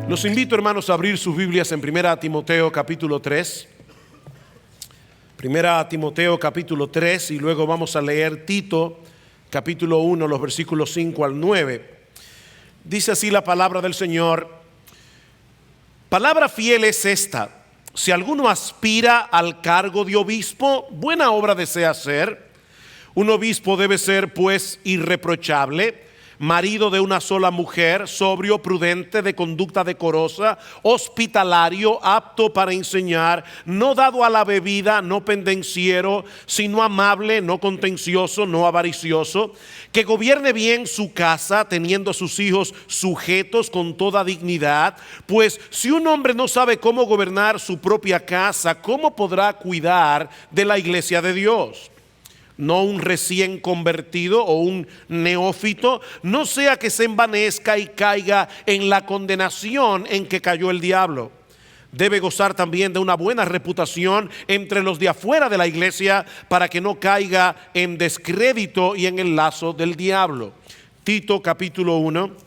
Los invito, hermanos, a abrir sus Biblias en 1 Timoteo capítulo 3. 1 Timoteo capítulo 3 y luego vamos a leer Tito capítulo 1, los versículos 5 al 9. Dice así la palabra del Señor: palabra fiel es esta: si alguno aspira al cargo de obispo, buena obra desea hacer. Un obispo debe ser pues irreprochable, marido de una sola mujer, sobrio, prudente, de conducta decorosa, hospitalario, apto para enseñar, no dado a la bebida, no pendenciero, sino amable, no contencioso, no avaricioso, que gobierne bien su casa, teniendo a sus hijos sujetos con toda dignidad. Pues si un hombre no sabe cómo gobernar su propia casa, ¿cómo podrá cuidar de la iglesia de Dios? No un recién convertido o un neófito, no sea que se envanezca y caiga en la condenación en que cayó el diablo. Debe gozar también de una buena reputación entre los de afuera de la iglesia, para que no caiga en descrédito y en el lazo del diablo. Tito capítulo 1.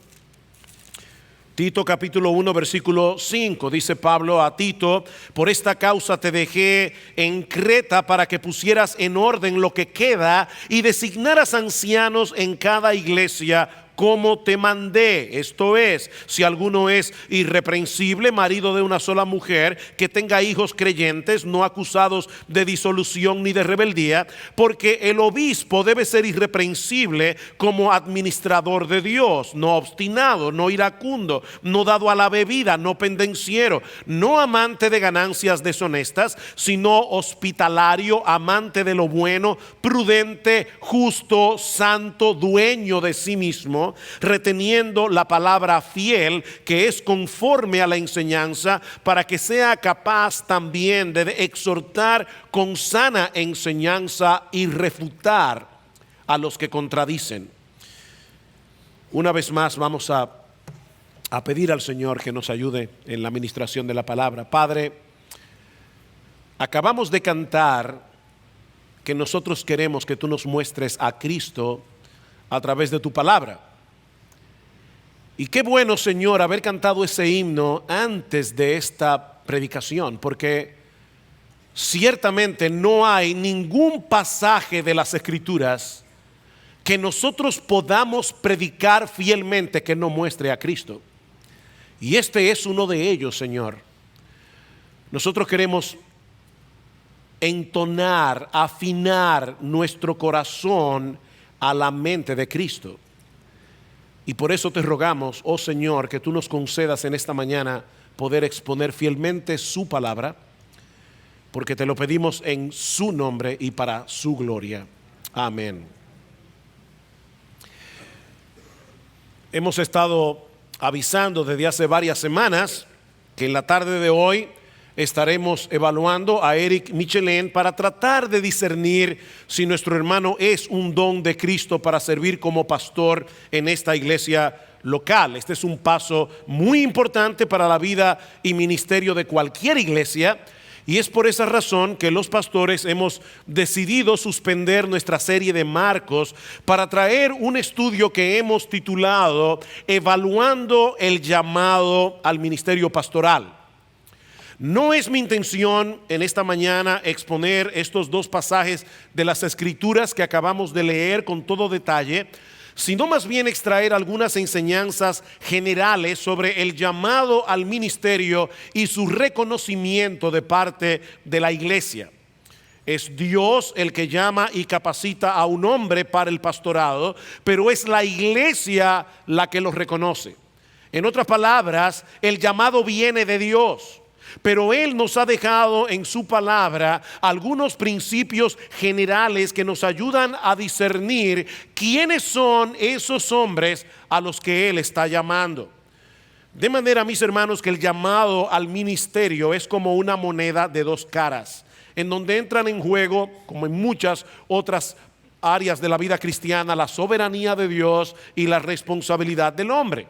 Tito capítulo 1 versículo 5, dice Pablo a Tito: por esta causa te dejé en Creta, para que pusieras en orden lo que queda y designaras ancianos en cada iglesia, como te mandé. Esto es, si alguno es irreprensible, marido de una sola mujer, que tenga hijos creyentes, no acusados de disolución ni de rebeldía, porque el obispo debe ser irreprensible como administrador de Dios, no obstinado, no iracundo, no dado a la bebida, no pendenciero, no amante de ganancias deshonestas, sino hospitalario, amante de lo bueno, prudente, justo, santo, dueño de sí mismo, reteniendo la palabra fiel, que es conforme a la enseñanza, para que sea capaz también de exhortar con sana enseñanza y refutar a los que contradicen. Una vez más vamos a pedir al Señor que nos ayude en la administración de la palabra. Padre, acabamos de cantar que nosotros queremos que tú nos muestres a Cristo a través de tu palabra. Y qué bueno, Señor, haber cantado ese himno antes de esta predicación, porque ciertamente no hay ningún pasaje de las Escrituras que nosotros podamos predicar fielmente que no muestre a Cristo. Y este es uno de ellos, Señor. Nosotros queremos entonar, afinar nuestro corazón a la mente de Cristo. Y por eso te rogamos, oh Señor, que tú nos concedas en esta mañana poder exponer fielmente su palabra, porque te lo pedimos en su nombre y para su gloria. Amén. Hemos estado avisando desde hace varias semanas que en la tarde de hoy estaremos evaluando a Eric Michelin para tratar de discernir si nuestro hermano es un don de Cristo para servir como pastor en esta iglesia local. Este es un paso muy importante para la vida y ministerio de cualquier iglesia, y es por esa razón que los pastores hemos decidido suspender nuestra serie de Marcos para traer un estudio que hemos titulado Evaluando el llamado al ministerio pastoral. No es mi intención en esta mañana exponer estos dos pasajes de las Escrituras que acabamos de leer con todo detalle, sino más bien extraer algunas enseñanzas generales sobre el llamado al ministerio y su reconocimiento de parte de la iglesia. Es Dios el que llama y capacita a un hombre para el pastorado, pero es la iglesia la que lo reconoce. En otras palabras, el llamado viene de Dios. Pero Él nos ha dejado en su palabra algunos principios generales que nos ayudan a discernir quiénes son esos hombres a los que Él está llamando. De manera, mis hermanos, que el llamado al ministerio es como una moneda de dos caras, en donde entran en juego, como en muchas otras áreas de la vida cristiana, la soberanía de Dios y la responsabilidad del hombre.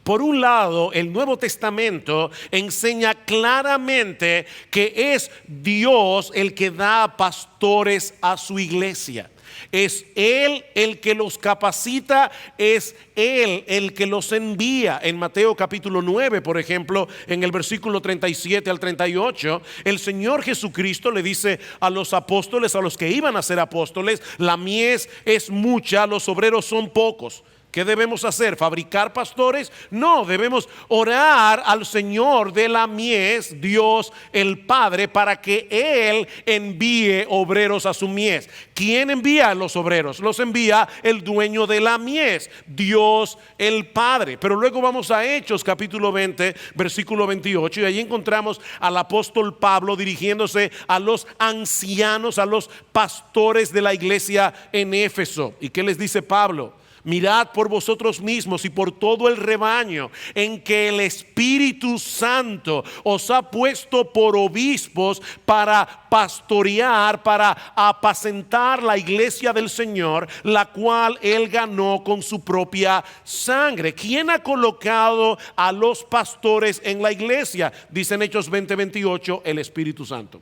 Por un lado, el Nuevo Testamento enseña claramente que es Dios el que da pastores a su iglesia. Es Él el que los capacita, es Él el que los envía. En Mateo capítulo 9, por ejemplo, en el versículo 37 al 38, el Señor Jesucristo le dice a los apóstoles, a los que iban a ser apóstoles: la mies es mucha, los obreros son pocos. ¿Qué debemos hacer? ¿Fabricar pastores? No, debemos orar al Señor de la mies, Dios el Padre, para que Él envíe obreros a su mies. ¿Quién envía a los obreros? Los envía el dueño de la mies, Dios el Padre. Pero luego vamos a Hechos capítulo 20, versículo 28, y allí encontramos al apóstol Pablo dirigiéndose a los ancianos, a los pastores de la iglesia en Éfeso. ¿Y qué les dice Pablo? Mirad por vosotros mismos y por todo el rebaño en que el Espíritu Santo os ha puesto por obispos para pastorear, para apacentar la iglesia del Señor, la cual Él ganó con su propia sangre. ¿Quién ha colocado a los pastores en la iglesia? Dice en Hechos 20:28, el Espíritu Santo.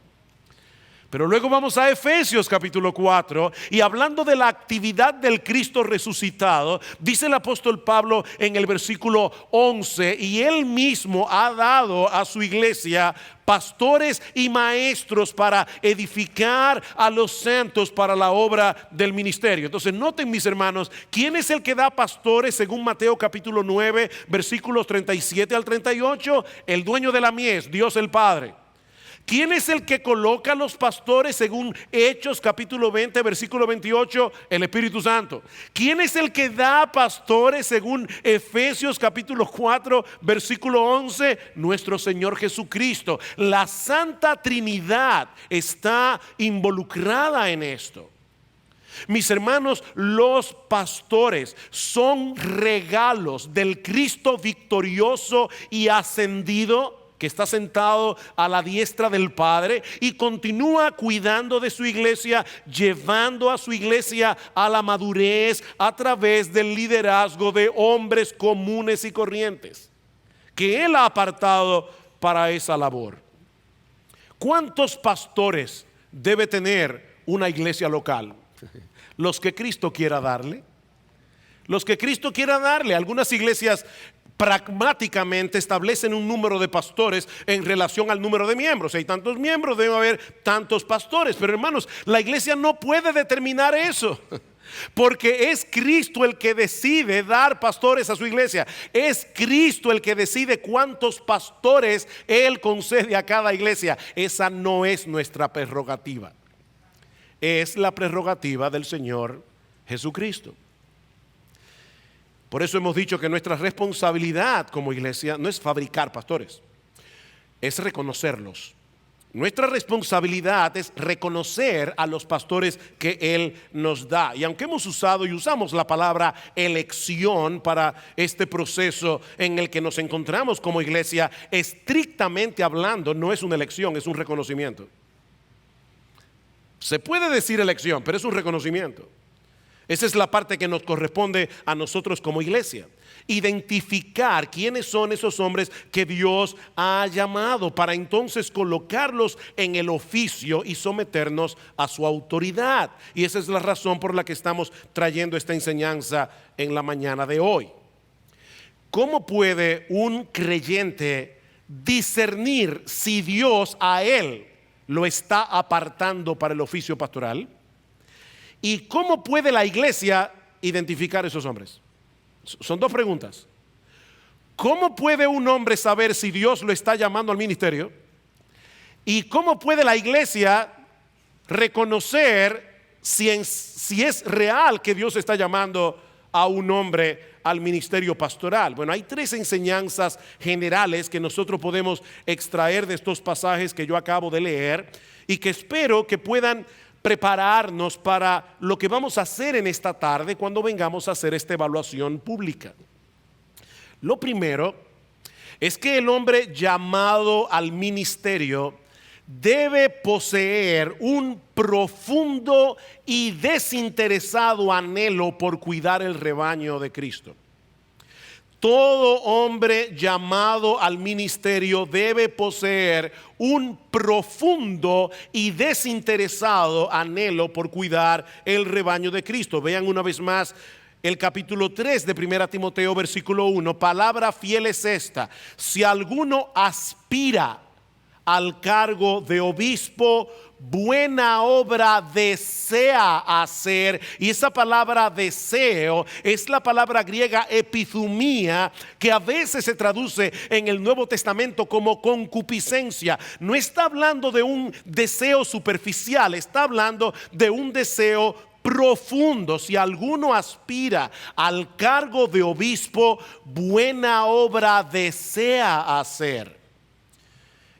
Pero luego vamos a Efesios capítulo 4, y hablando de la actividad del Cristo resucitado, dice el apóstol Pablo en el versículo 11: y Él mismo ha dado a su iglesia pastores y maestros para edificar a los santos para la obra del ministerio. Entonces noten, mis hermanos, ¿quién es el que da pastores según Mateo capítulo 9, versículos 37 al 38? El dueño de la mies, Dios el Padre. ¿Quién es el que coloca a los pastores según Hechos capítulo 20, versículo 28? El Espíritu Santo. ¿Quién es el que da pastores según Efesios capítulo 4, versículo 11? Nuestro Señor Jesucristo. La Santa Trinidad está involucrada en esto. Mis hermanos, los pastores son regalos del Cristo victorioso y ascendido, que está sentado a la diestra del Padre y continúa cuidando de su iglesia, llevando a su iglesia a la madurez a través del liderazgo de hombres comunes y corrientes que Él ha apartado para esa labor. ¿Cuántos pastores debe tener una iglesia local? Los que Cristo quiera darle. Los que Cristo quiera darle. Algunas iglesias pragmáticamente establecen un número de pastores en relación al número de miembros. Si hay tantos miembros, debe haber tantos pastores. Pero hermanos, la iglesia no puede determinar eso, porque es Cristo el que decide dar pastores a su iglesia. Es Cristo el que decide cuántos pastores Él concede a cada iglesia. Esa no es nuestra prerrogativa. Es la prerrogativa del Señor Jesucristo. Por eso hemos dicho que nuestra responsabilidad como iglesia no es fabricar pastores, es reconocerlos. Nuestra responsabilidad es reconocer a los pastores que Él nos da. Y aunque hemos usado y usamos la palabra elección para este proceso en el que nos encontramos como iglesia, estrictamente hablando no es una elección, es un reconocimiento. Se puede decir elección, pero es un reconocimiento. Esa es la parte que nos corresponde a nosotros como iglesia. Identificar quiénes son esos hombres que Dios ha llamado para entonces colocarlos en el oficio y someternos a su autoridad. Y esa es la razón por la que estamos trayendo esta enseñanza en la mañana de hoy. ¿Cómo puede un creyente discernir si Dios a él lo está apartando para el oficio pastoral? ¿Y cómo puede la iglesia identificar esos hombres? Son dos preguntas. ¿Cómo puede un hombre saber si Dios lo está llamando al ministerio? ¿Y cómo puede la iglesia reconocer si es real que Dios está llamando a un hombre al ministerio pastoral? Bueno, hay tres enseñanzas generales que nosotros podemos extraer de estos pasajes que yo acabo de leer y que espero que puedan prepararnos para lo que vamos a hacer en esta tarde cuando vengamos a hacer esta evaluación pública. Lo primero es que el hombre llamado al ministerio debe poseer un profundo y desinteresado anhelo por cuidar el rebaño de Cristo. Todo hombre llamado al ministerio debe poseer un profundo y desinteresado anhelo por cuidar el rebaño de Cristo. Vean una vez más el capítulo 3 de 1 Timoteo versículo 1. Palabra fiel es esta: si alguno aspira al cargo de obispo, buena obra desea hacer. Y esa palabra deseo es la palabra griega epithumia, que a veces se traduce en el Nuevo Testamento como concupiscencia. No está hablando de un deseo superficial, está hablando de un deseo profundo. Si alguno aspira al cargo de obispo, buena obra desea hacer.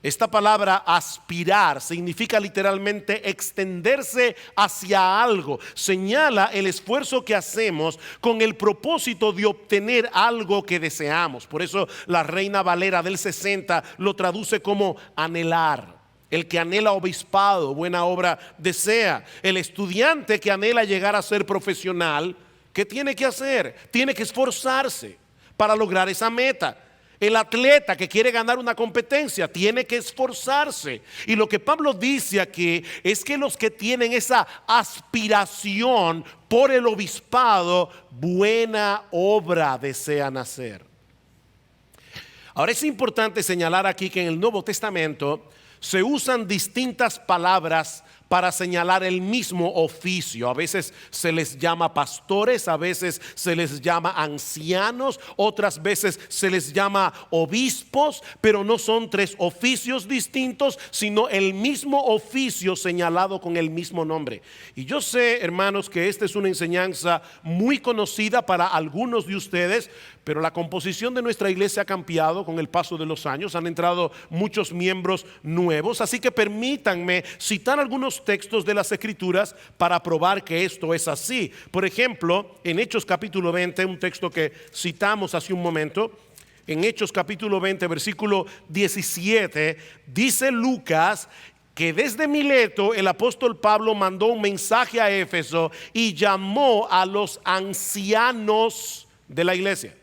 Esta palabra aspirar significa literalmente extenderse hacia algo. Señala el esfuerzo que hacemos con el propósito de obtener algo que deseamos. Por eso la Reina Valera del 60 lo traduce como anhelar. El que anhela obispado, buena obra desea. El estudiante que anhela llegar a ser profesional, ¿qué tiene que hacer? Tiene que esforzarse para lograr esa meta. El atleta que quiere ganar una competencia tiene que esforzarse. Y lo que Pablo dice aquí es que los que tienen esa aspiración por el obispado, buena obra desean hacer. Ahora es importante señalar aquí que en el Nuevo Testamento se usan distintas palabras para señalar el mismo oficio. A veces se les llama pastores, a veces se les llama ancianos, otras veces se les llama obispos, pero no son tres oficios distintos, sino el mismo oficio señalado con el mismo nombre. Y yo sé, hermanos, que esta es una enseñanza muy conocida para algunos de ustedes, pero la composición de nuestra iglesia ha cambiado con el paso de los años. Han entrado muchos miembros nuevos, así que permítanme citar algunos textos de las Escrituras para probar que esto es así. Por ejemplo, en Hechos capítulo 20, un texto que citamos hace un momento, en Hechos capítulo 20, versículo 17, dice Lucas que desde Mileto el apóstol Pablo mandó un mensaje a Éfeso y llamó a los ancianos de la iglesia.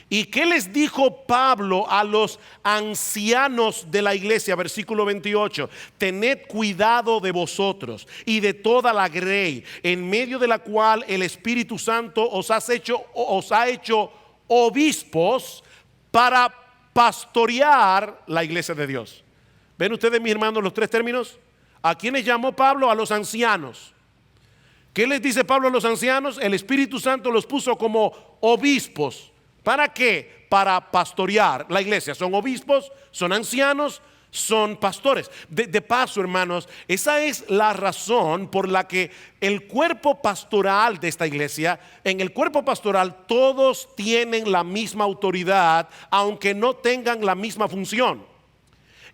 ¿Y qué les dijo Pablo a los ancianos de la iglesia? Versículo 28. Tened cuidado de vosotros y de toda la grey, en medio de la cual el Espíritu Santo os ha hecho obispos para pastorear la iglesia de Dios. ¿Ven ustedes, mis hermanos, los tres términos? ¿A quiénes llamó Pablo? A los ancianos. ¿Qué les dice Pablo a los ancianos? El Espíritu Santo los puso como obispos. ¿Para qué? Para pastorear la iglesia. Son obispos, son ancianos, son pastores. De paso, hermanos, esa es la razón por la que el cuerpo pastoral de esta iglesia, en el cuerpo pastoral todos tienen la misma autoridad, aunque no tengan la misma función.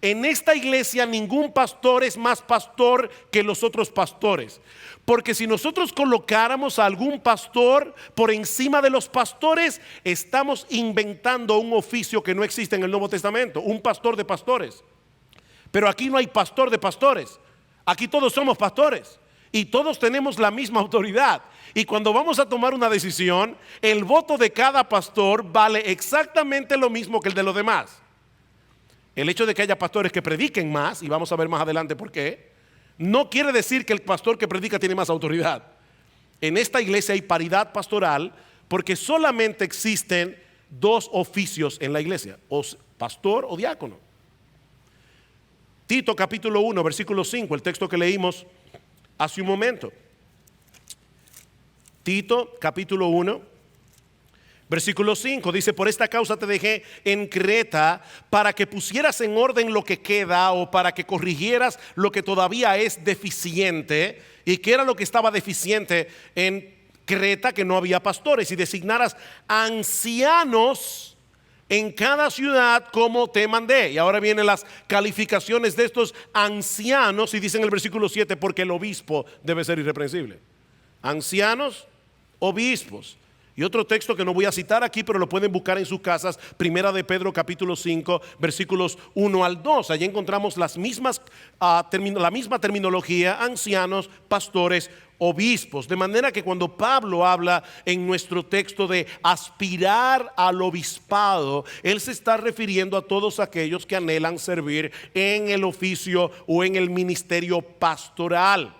En esta iglesia ningún pastor es más pastor que los otros pastores. Porque si nosotros colocáramos a algún pastor por encima de los pastores, estamos inventando un oficio que no existe en el Nuevo Testamento, un pastor de pastores. Pero aquí no hay pastor de pastores. Aquí todos somos pastores y todos tenemos la misma autoridad. Y cuando vamos a tomar una decisión, el voto de cada pastor vale exactamente lo mismo que el de los demás. El hecho de que haya pastores que prediquen más, y vamos a ver más adelante por qué, no quiere decir que el pastor que predica tiene más autoridad. En esta iglesia hay paridad pastoral porque solamente existen dos oficios en la iglesia, o pastor o diácono. Tito capítulo 1, versículo 5, el texto que leímos hace un momento. Tito capítulo 1, versículo 5 dice: por esta causa te dejé en Creta, para que pusieras en orden lo que queda, o para que corrigieras lo que todavía es deficiente. ¿Y qué era lo que estaba deficiente en Creta? Que no había pastores. Y designaras ancianos en cada ciudad como te mandé. Y ahora vienen las calificaciones de estos ancianos, y dice en el versículo 7: porque el obispo debe ser irreprensible. Ancianos, obispos. Y otro texto que no voy a citar aquí, pero lo pueden buscar en sus casas, Primera de Pedro capítulo 5, versículos 1 al 2. Allí encontramos la misma terminología: ancianos, pastores, obispos. De manera que cuando Pablo habla en nuestro texto de aspirar al obispado, él se está refiriendo a todos aquellos que anhelan servir en el oficio o en el ministerio pastoral.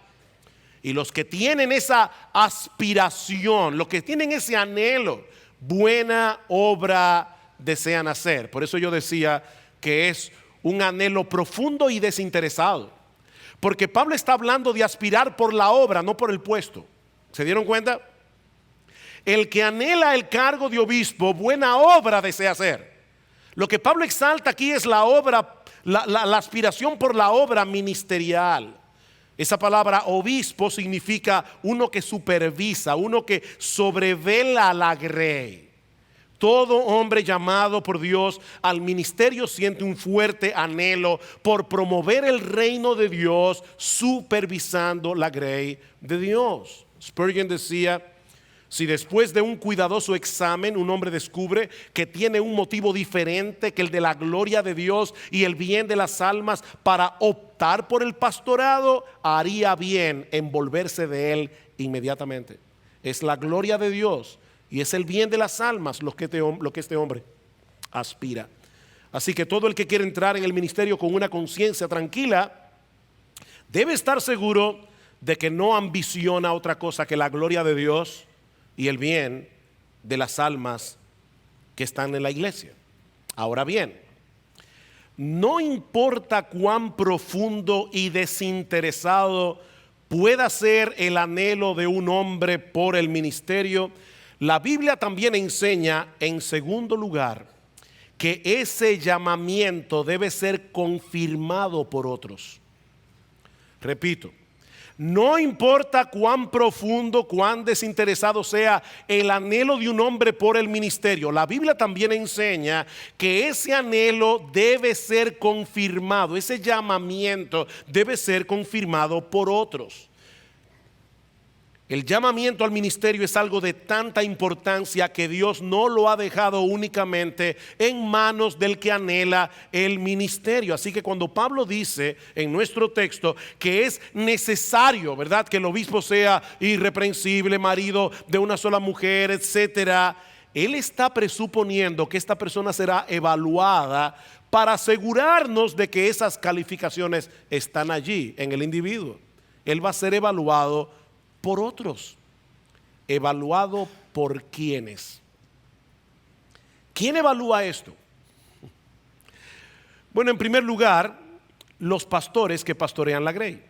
Y los que tienen esa aspiración, los que tienen ese anhelo, buena obra desean hacer. Por eso yo decía que es un anhelo profundo y desinteresado. Porque Pablo está hablando de aspirar por la obra, no por el puesto. ¿Se dieron cuenta? El que anhela el cargo de obispo, buena obra desea hacer. Lo que Pablo exalta aquí es la obra, la aspiración por la obra ministerial. Esa palabra obispo significa uno que supervisa, uno que sobrevela la grey. Todo hombre llamado por Dios al ministerio siente un fuerte anhelo por promover el reino de Dios, supervisando la grey de Dios. Spurgeon decía: si después de un cuidadoso examen un hombre descubre que tiene un motivo diferente que el de la gloria de Dios y el bien de las almas para optar por el pastorado, haría bien en volverse de él inmediatamente. Es la gloria de Dios y es el bien de las almas lo que este hombre aspira. Así que todo el que quiere entrar en el ministerio con una conciencia tranquila debe estar seguro de que no ambiciona otra cosa que la gloria de Dios y el bien de las almas que están en la iglesia. Ahora bien, no importa cuán profundo y desinteresado pueda ser el anhelo de un hombre por el ministerio, la Biblia también enseña, en segundo lugar, que ese llamamiento debe ser confirmado por otros. Repito, no importa cuán profundo, cuán desinteresado sea el anhelo de un hombre por el ministerio, la Biblia también enseña que ese anhelo debe ser confirmado, ese llamamiento debe ser confirmado por otros. El llamamiento al ministerio es algo de tanta importancia que Dios no lo ha dejado únicamente en manos del que anhela el ministerio. Así que cuando Pablo dice en nuestro texto que es necesario, ¿verdad?, que el obispo sea irreprensible, marido de una sola mujer, etcétera, él está presuponiendo que esta persona será evaluada para asegurarnos de que esas calificaciones están allí en el individuo. Él va a ser evaluado por otros. ¿Evaluado por quiénes? ¿Quién evalúa esto? Bueno, en primer lugar, los pastores que pastorean la grey.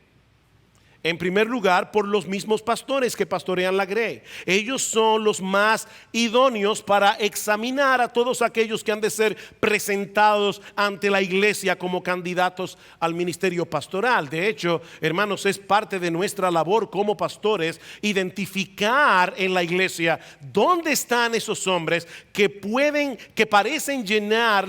En primer lugar, por los mismos pastores que pastorean la grey. Ellos son los más idóneos para examinar a todos aquellos que han de ser presentados ante la iglesia como candidatos al ministerio pastoral. De hecho, hermanos, es parte de nuestra labor como pastores identificar en la iglesia dónde están esos hombres que parecen llenar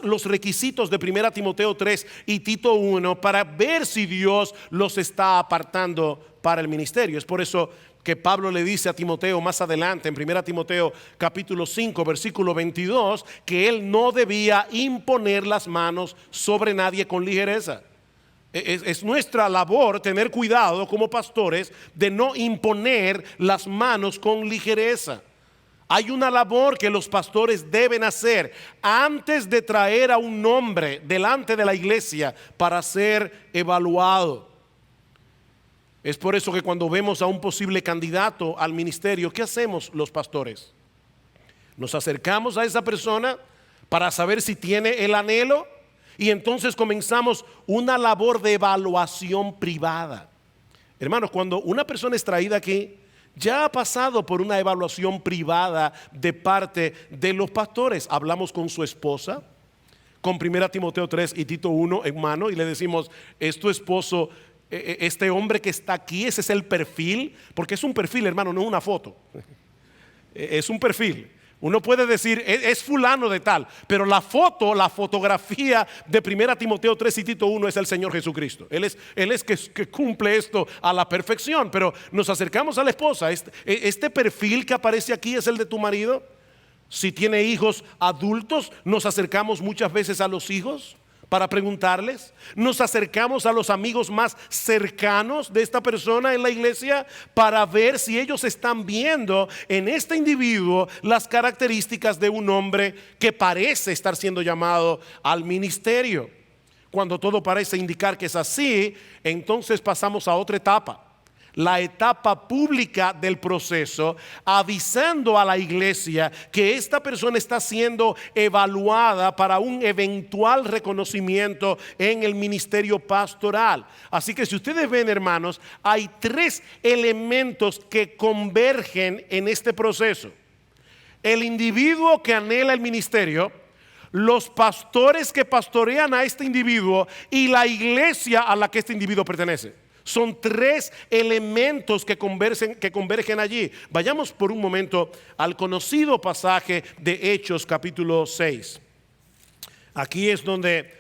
los requisitos de 1 Timoteo 3 y Tito 1 para ver si Dios los está apartando para el ministerio. Es por eso que Pablo le dice a Timoteo más adelante en 1 Timoteo capítulo 5 versículo 22 que él no debía imponer las manos sobre nadie con ligereza. Es nuestra labor tener cuidado como pastores de no imponer las manos con ligereza. Hay una labor que los pastores deben hacer antes de traer a un hombre delante de la iglesia para ser evaluado. Es por eso que cuando vemos a un posible candidato al ministerio, ¿qué hacemos los pastores? Nos acercamos a esa persona para saber si tiene el anhelo y entonces comenzamos una labor de evaluación privada. Hermanos, cuando una persona es traída aquí, ya ha pasado por una evaluación privada de parte de los pastores. Hablamos con su esposa, con 1 Timoteo 3 y Tito 1 en mano, y le decimos: ¿es tu esposo este hombre que está aquí? Ese es el perfil, porque es un perfil, hermano, no es una foto. Es un perfil. Uno puede decir es fulano de tal, pero la fotografía de 1 Timoteo 3 y Tito 1 es el Señor Jesucristo. Él es que cumple esto a la perfección. Pero nos acercamos a la esposa. Este perfil que aparece aquí es el de tu marido. Si tiene hijos adultos, nos acercamos muchas veces a los hijos para preguntarles? ¿Nos acercamos a los amigos más cercanos de esta persona en la iglesia para ver si ellos están viendo en este individuo las características de un hombre que parece estar siendo llamado al ministerio? Cuando todo parece indicar que es así, entonces pasamos a otra etapa. La etapa pública del proceso, avisando a la iglesia que esta persona está siendo evaluada para un eventual reconocimiento en el ministerio pastoral. Así que si ustedes ven, hermanos, hay tres elementos que convergen en este proceso: el individuo que anhela el ministerio, los pastores que pastorean a este individuo y la iglesia a la que este individuo pertenece. Son tres elementos que convergen allí. Vayamos por un momento al conocido pasaje de Hechos capítulo 6. Aquí es donde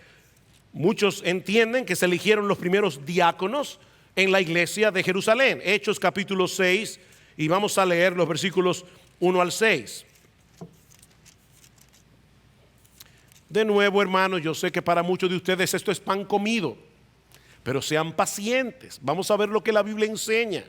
muchos entienden que se eligieron los primeros diáconos en la iglesia de Jerusalén. Hechos capítulo 6, y vamos a leer los versículos 1 al 6. De nuevo, hermanos, yo sé que para muchos de ustedes esto es pan comido, pero sean pacientes. Vamos a ver lo que la Biblia enseña.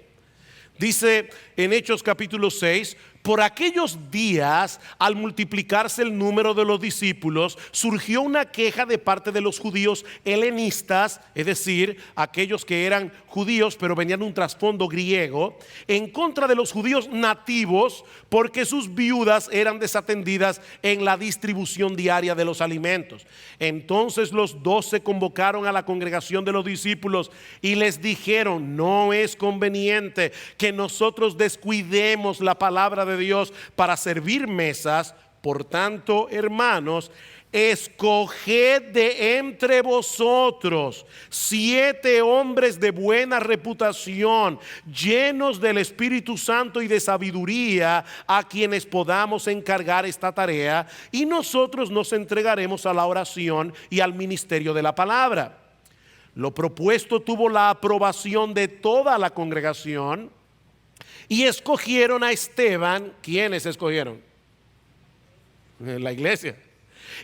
Dice en Hechos capítulo 6: por aquellos días, al multiplicarse el número de los discípulos, surgió una queja de parte de los judíos helenistas, es decir, aquellos que eran judíos pero venían de un trasfondo griego, en contra de los judíos nativos, porque sus viudas eran desatendidas en la distribución diaria de los alimentos. Entonces los 12 convocaron a la congregación de los discípulos y les dijeron: no es conveniente que nosotros descuidemos la palabra de Dios para servir mesas. Por tanto, hermanos, escoged de entre vosotros 7 hombres de buena reputación, llenos del Espíritu Santo y de sabiduría, a quienes podamos encargar esta tarea, y nosotros nos entregaremos a la oración y al ministerio de la palabra. Lo propuesto tuvo la aprobación de toda la congregación, y escogieron a Esteban. ¿Quiénes escogieron? La iglesia.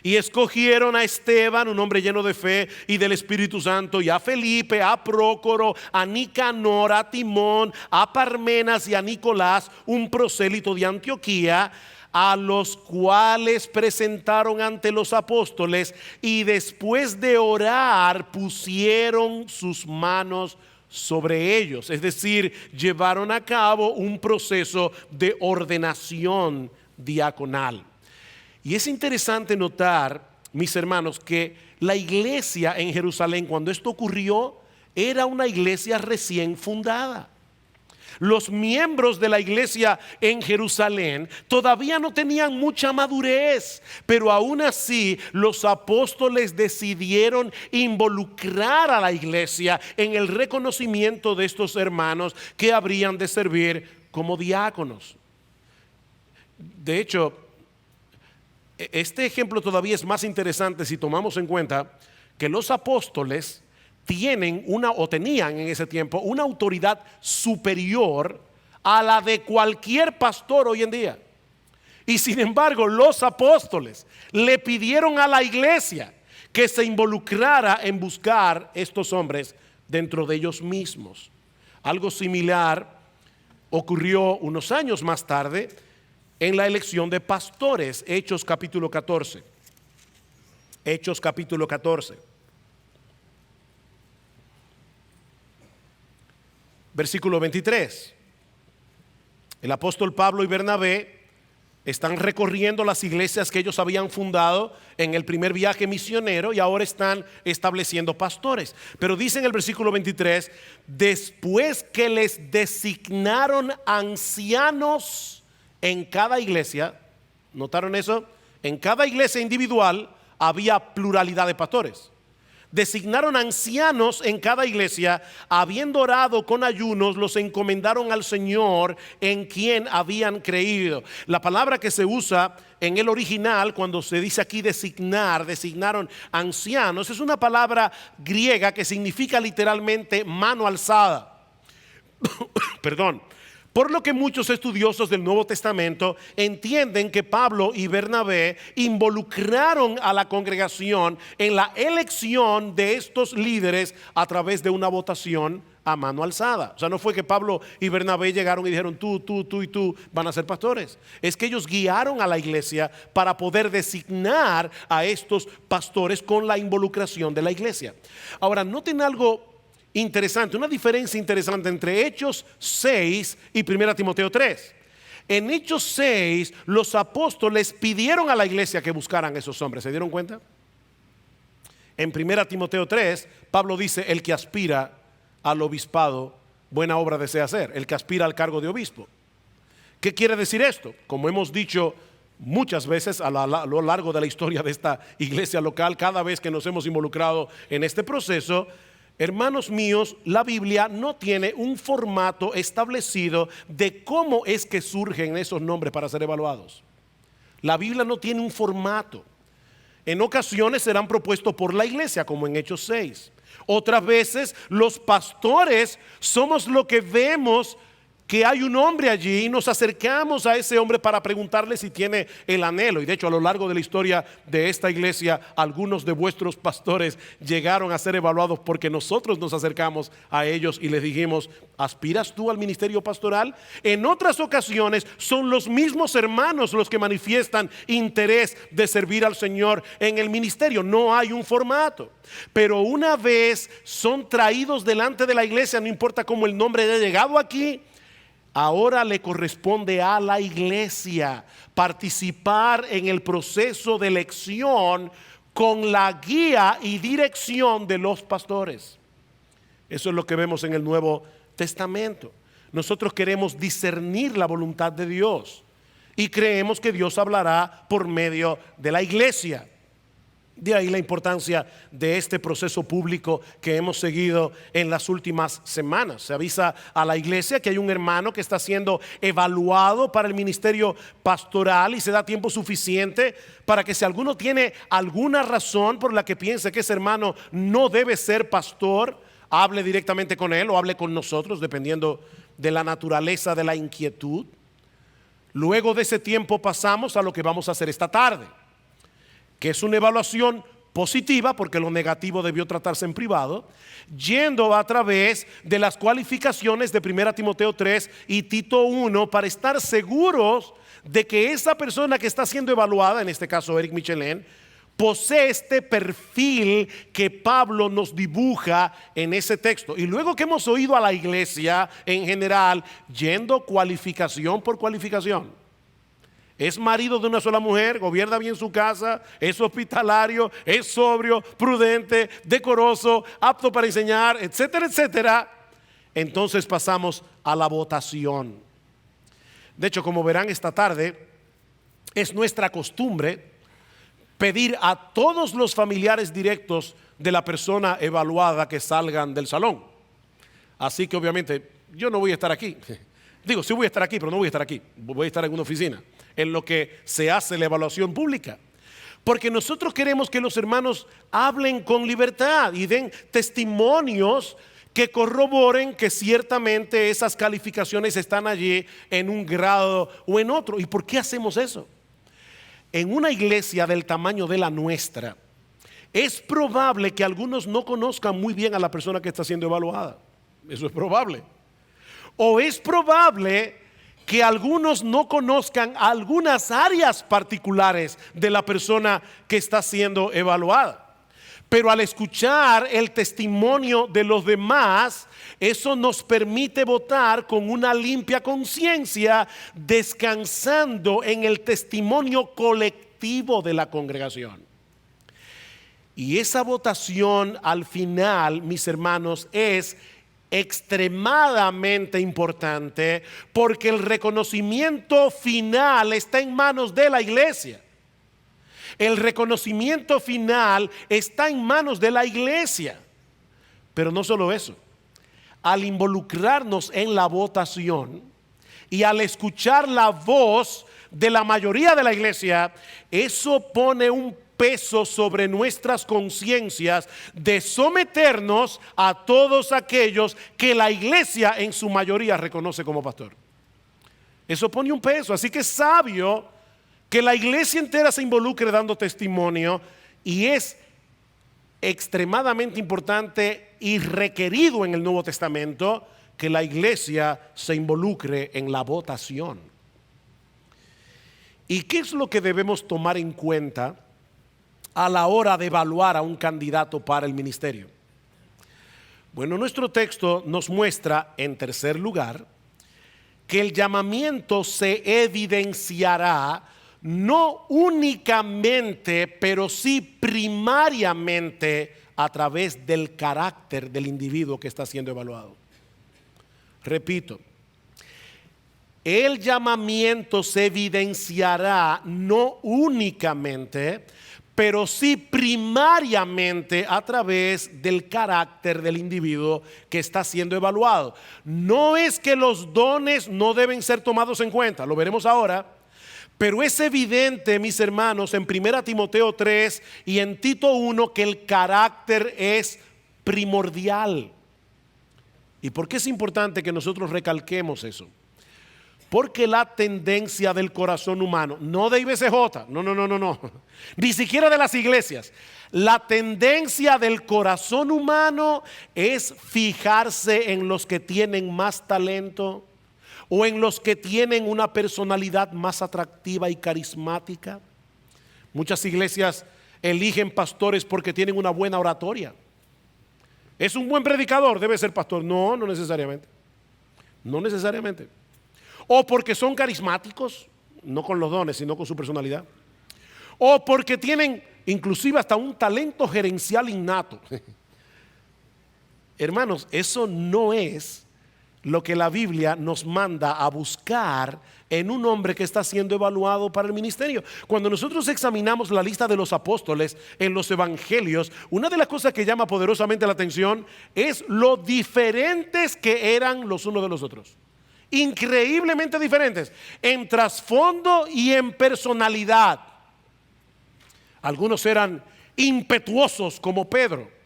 Y escogieron a Esteban, un hombre lleno de fe y del Espíritu Santo, y a Felipe, a Prócoro, a Nicanor, a Timón, a Parmenas y a Nicolás, un prosélito de Antioquía, a los cuales presentaron ante los apóstoles, y después de orar pusieron sus manos sobre ellos. Es decir, llevaron a cabo un proceso de ordenación diaconal. Y es interesante notar, mis hermanos, que la iglesia en Jerusalén, cuando esto ocurrió, era una iglesia recién fundada. Los miembros de la iglesia en Jerusalén todavía no tenían mucha madurez, pero aún así los apóstoles decidieron involucrar a la iglesia en el reconocimiento de estos hermanos que habrían de servir como diáconos. De hecho, este ejemplo todavía es más interesante si tomamos en cuenta que los apóstoles tienen tenían en ese tiempo una autoridad superior a la de cualquier pastor hoy en día. Y sin embargo, los apóstoles le pidieron a la iglesia que se involucrara en buscar estos hombres dentro de ellos mismos. Algo similar ocurrió unos años más tarde en la elección de pastores. Hechos capítulo 14. Hechos capítulo 14. Versículo 23. El apóstol Pablo y Bernabé están recorriendo las iglesias que ellos habían fundado en el primer viaje misionero, y ahora están estableciendo pastores. Pero dice en el versículo 23: después que les designaron ancianos en cada iglesia. ¿Notaron eso? En cada iglesia individual había pluralidad de pastores. Designaron ancianos en cada iglesia, habiendo orado con ayunos, los encomendaron al Señor en quien habían creído. La palabra que se usa en el original cuando se dice aquí designaron ancianos, es una palabra griega que significa literalmente mano alzada. Perdón. Por lo que muchos estudiosos del Nuevo Testamento entienden que Pablo y Bernabé involucraron a la congregación en la elección de estos líderes a través de una votación a mano alzada. O sea, no fue que Pablo y Bernabé llegaron y dijeron tú y tú van a ser pastores. Es que ellos guiaron a la iglesia para poder designar a estos pastores con la involucración de la iglesia. Ahora, noten algo interesante, una diferencia interesante entre Hechos 6 y 1 Timoteo 3. En Hechos 6 los apóstoles pidieron a la iglesia que buscaran a esos hombres. ¿Se dieron cuenta? En 1 Timoteo 3 Pablo dice: el que aspira al obispado buena obra desea hacer. El que aspira al cargo de obispo. ¿Qué quiere decir esto? Como hemos dicho muchas veces a lo largo de la historia de esta iglesia local, cada vez que nos hemos involucrado en este proceso, hermanos míos, la Biblia no tiene un formato establecido de cómo es que surgen esos nombres para ser evaluados. La Biblia no tiene un formato. En ocasiones serán propuestos por la iglesia, como en Hechos 6. Otras veces los pastores somos lo que vemos que hay un hombre allí y nos acercamos a ese hombre para preguntarle si tiene el anhelo. Y de hecho, a lo largo de la historia de esta iglesia, algunos de vuestros pastores llegaron a ser evaluados porque nosotros nos acercamos a ellos y les dijimos: ¿aspiras tú al ministerio pastoral? En otras ocasiones son los mismos hermanos los que manifiestan interés de servir al Señor en el ministerio. No hay un formato. Pero una vez son traídos delante de la iglesia, no importa cómo el nombre haya llegado aquí, ahora le corresponde a la iglesia participar en el proceso de elección con la guía y dirección de los pastores. Eso es lo que vemos en el Nuevo Testamento. Nosotros queremos discernir la voluntad de Dios y creemos que Dios hablará por medio de la iglesia. De ahí la importancia de este proceso público que hemos seguido en las últimas semanas. Se avisa a la iglesia que hay un hermano que está siendo evaluado para el ministerio pastoral y se da tiempo suficiente para que, si alguno tiene alguna razón por la que piense que ese hermano no debe ser pastor, hable directamente con él o hable con nosotros, dependiendo de la naturaleza de la inquietud. Luego de ese tiempo pasamos a lo que vamos a hacer esta tarde, que es una evaluación positiva, porque lo negativo debió tratarse en privado, yendo a través de las cualificaciones de 1 Timoteo 3 y Tito 1 para estar seguros de que esa persona que está siendo evaluada, en este caso Eric Michelén, posee este perfil que Pablo nos dibuja en ese texto. Y luego que hemos oído a la iglesia en general, yendo cualificación por cualificación: es marido de una sola mujer, gobierna bien su casa, es hospitalario, es sobrio, prudente, decoroso, apto para enseñar, etcétera, etcétera. Entonces pasamos a la votación. De hecho, como verán esta tarde, es nuestra costumbre pedir a todos los familiares directos de la persona evaluada que salgan del salón. Así que obviamente yo no voy a estar aquí. Digo, sí voy a estar aquí, pero no voy a estar aquí. Voy a estar en una oficina en lo que se hace la evaluación pública, porque nosotros queremos que los hermanos hablen con libertad y den testimonios que corroboren que ciertamente esas calificaciones están allí en un grado o en otro. ¿Y por qué hacemos eso? En una iglesia del tamaño de la nuestra, es probable que algunos no conozcan muy bien a la persona que está siendo evaluada. Eso es probable. O es probable que algunos no conozcan algunas áreas particulares de la persona que está siendo evaluada. Pero al escuchar el testimonio de los demás, eso nos permite votar con una limpia conciencia, descansando en el testimonio colectivo de la congregación. Y esa votación al final, mis hermanos, es extremadamente importante, porque el reconocimiento final está en manos de la iglesia. El reconocimiento final está en manos de la iglesia. Pero no solo eso, al involucrarnos en la votación y al escuchar la voz de la mayoría de la iglesia, eso pone un peso sobre nuestras conciencias de someternos a todos aquellos que la iglesia en su mayoría reconoce como pastor. Eso pone un peso. Así que es sabio que la iglesia entera se involucre dando testimonio, y es extremadamente importante y requerido en el Nuevo Testamento que la iglesia se involucre en la votación. ¿Y qué es lo que debemos tomar en cuenta a la hora de evaluar a un candidato para el ministerio? Bueno, nuestro texto nos muestra, en tercer lugar, que el llamamiento se evidenciará no únicamente, pero sí primariamente a través del carácter del individuo que está siendo evaluado. Repito, el llamamiento se evidenciará no únicamente, pero sí primariamente a través del carácter del individuo que está siendo evaluado. No es que los dones no deben ser tomados en cuenta, lo veremos ahora, pero es evidente, mis hermanos, en 1 Timoteo 3 y en Tito 1 que el carácter es primordial. ¿Y por qué es importante que nosotros recalquemos eso? Porque la tendencia del corazón humano, no de IBCJ, no, ni siquiera de las iglesias, la tendencia del corazón humano es fijarse en los que tienen más talento o en los que tienen una personalidad más atractiva y carismática. Muchas iglesias eligen pastores porque tienen una buena oratoria. ¿Es un buen predicador? ¿Debe ser pastor? No, no necesariamente. No necesariamente. O porque son carismáticos, no con los dones, sino con su personalidad. O porque tienen inclusive hasta un talento gerencial innato. Hermanos, eso no es lo que la Biblia nos manda a buscar en un hombre que está siendo evaluado para el ministerio. Cuando nosotros examinamos la lista de los apóstoles en los evangelios, una de las cosas que llama poderosamente la atención es lo diferentes que eran los unos de los otros. Increíblemente diferentes en trasfondo y en personalidad. Algunos eran impetuosos como Pedro,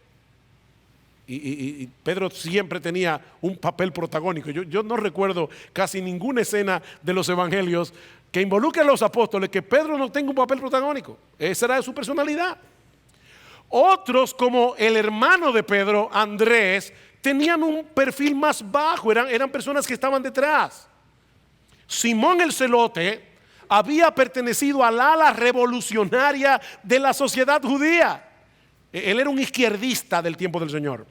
y Pedro siempre tenía un papel protagónico. Yo no recuerdo casi ninguna escena de los evangelios que involucre a los apóstoles que Pedro no tenga un papel protagónico. Esa era de su personalidad. Otros, como el hermano de Pedro, Andrés, tenían un perfil más bajo, eran personas que estaban detrás. Simón el Celote había pertenecido al ala revolucionaria de la sociedad judía. Él era un izquierdista del tiempo del Señor.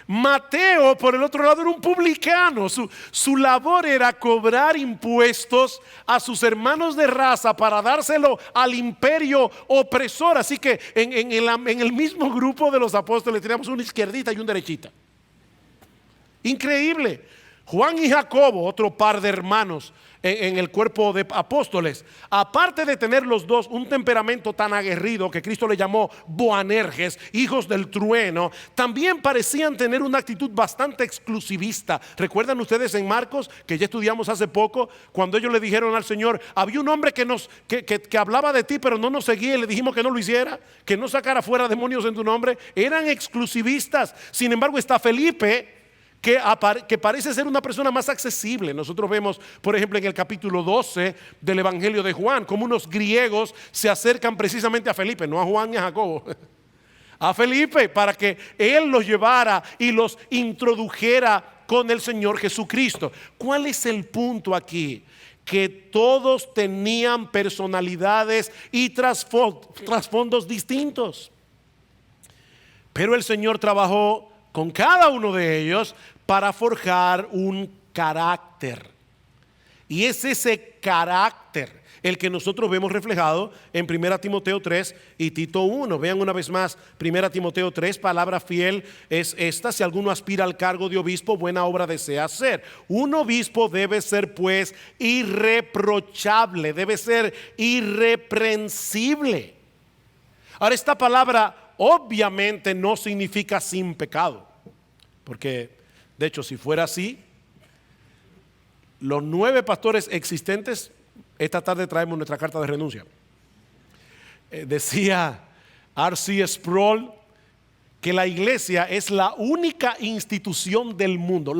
Mateo, por el otro lado, era un publicano. Su labor era cobrar impuestos a sus hermanos de raza para dárselo al imperio opresor. Así que en el mismo grupo de los apóstoles teníamos un izquierdita y un derechita. Increíble. Juan y Jacobo, otro par de hermanos en el cuerpo de apóstoles, aparte de tener los dos un temperamento tan aguerrido que Cristo le llamó Boanerges, hijos del trueno, también parecían tener una actitud bastante exclusivista. ¿Recuerdan ustedes en Marcos, que ya estudiamos hace poco, cuando ellos le dijeron al Señor: había un hombre que hablaba de ti pero no nos seguía, y le dijimos que no lo hiciera, que no sacara fuera demonios en tu nombre? Eran exclusivistas. Sin embargo, está Felipe, que parece ser una persona más accesible. Nosotros vemos, por ejemplo, en el capítulo 12 del Evangelio de Juan, como unos griegos se acercan precisamente a Felipe, no a Juan ni a Jacobo, a Felipe, para que él los llevara y los introdujera con el Señor Jesucristo. ¿Cuál es el punto aquí? Que todos tenían personalidades y trasfondos distintos, pero el Señor trabajó con cada uno de ellos para forjar un carácter. Y es ese carácter el que nosotros vemos reflejado en 1 Timoteo 3 y Tito 1. Vean una vez más 1 Timoteo 3, palabra fiel es esta: si alguno aspira al cargo de obispo, buena obra desea hacer. Un obispo debe ser pues irreprochable, debe ser irreprensible. Ahora, esta palabra obviamente no significa sin pecado, porque de hecho, si fuera así, los 9 pastores existentes, esta tarde traemos nuestra carta de renuncia. Decía R.C. Sproul que la iglesia es la única institución del mundo,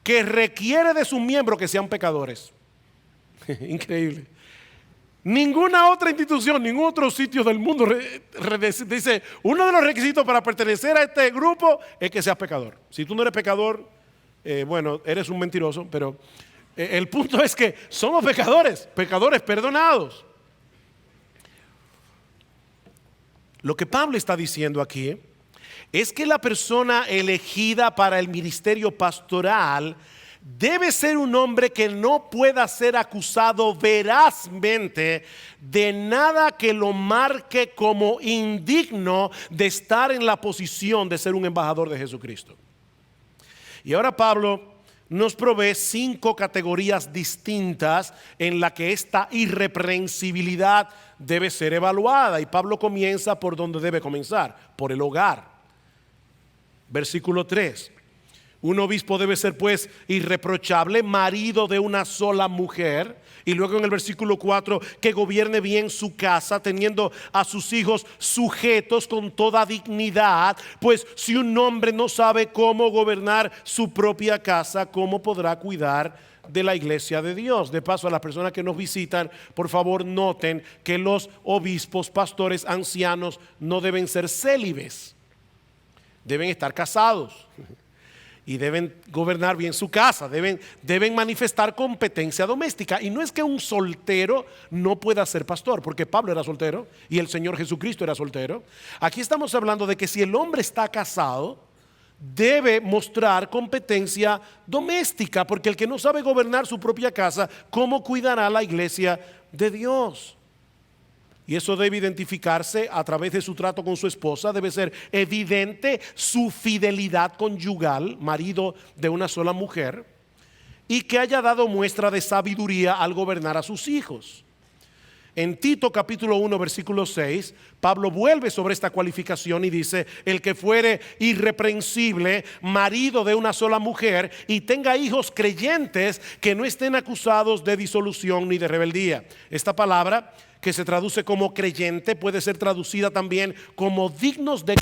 que requiere de sus miembros que sean pecadores. Increíble. Ninguna otra institución, ningún otro sitio del mundo dice, uno de los requisitos para pertenecer a este grupo es que seas pecador. Si tú no eres pecador, bueno, eres un mentiroso, pero el punto es que somos pecadores, pecadores perdonados. Lo que Pablo está diciendo aquí es que la persona elegida para el ministerio pastoral debe ser un hombre que no pueda ser acusado verazmente de nada que lo marque como indigno de estar en la posición de ser un embajador de Jesucristo. Y ahora Pablo nos provee 5 categorías distintas en las que esta irreprensibilidad debe ser evaluada. Y Pablo comienza por donde debe comenzar, por el hogar. Versículo 3. Un obispo debe ser pues irreprochable, marido de una sola mujer. Y luego en el versículo 4, que gobierne bien su casa, teniendo a sus hijos sujetos con toda dignidad. Pues si un hombre no sabe cómo gobernar su propia casa, ¿cómo podrá cuidar de la iglesia de Dios? De paso, a las personas que nos visitan, por favor noten que los obispos, pastores, ancianos no deben ser célibes. Deben estar casados. Y deben gobernar bien su casa, deben manifestar competencia doméstica. Y no es que un soltero no pueda ser pastor, porque Pablo era soltero y el Señor Jesucristo era soltero. Aquí estamos hablando de que si el hombre está casado, debe mostrar competencia doméstica, porque el que no sabe gobernar su propia casa, ¿cómo cuidará la iglesia de Dios? Y eso debe identificarse a través de su trato con su esposa. Debe ser evidente su fidelidad conyugal, marido de una sola mujer, y que haya dado muestra de sabiduría al gobernar a sus hijos. En Tito capítulo 1 versículo 6, Pablo vuelve sobre esta cualificación y dice: el que fuere irreprensible, marido de una sola mujer, y tenga hijos creyentes que no estén acusados de disolución ni de rebeldía. Esta palabra, que se traduce como creyente, puede ser traducida también como dignos de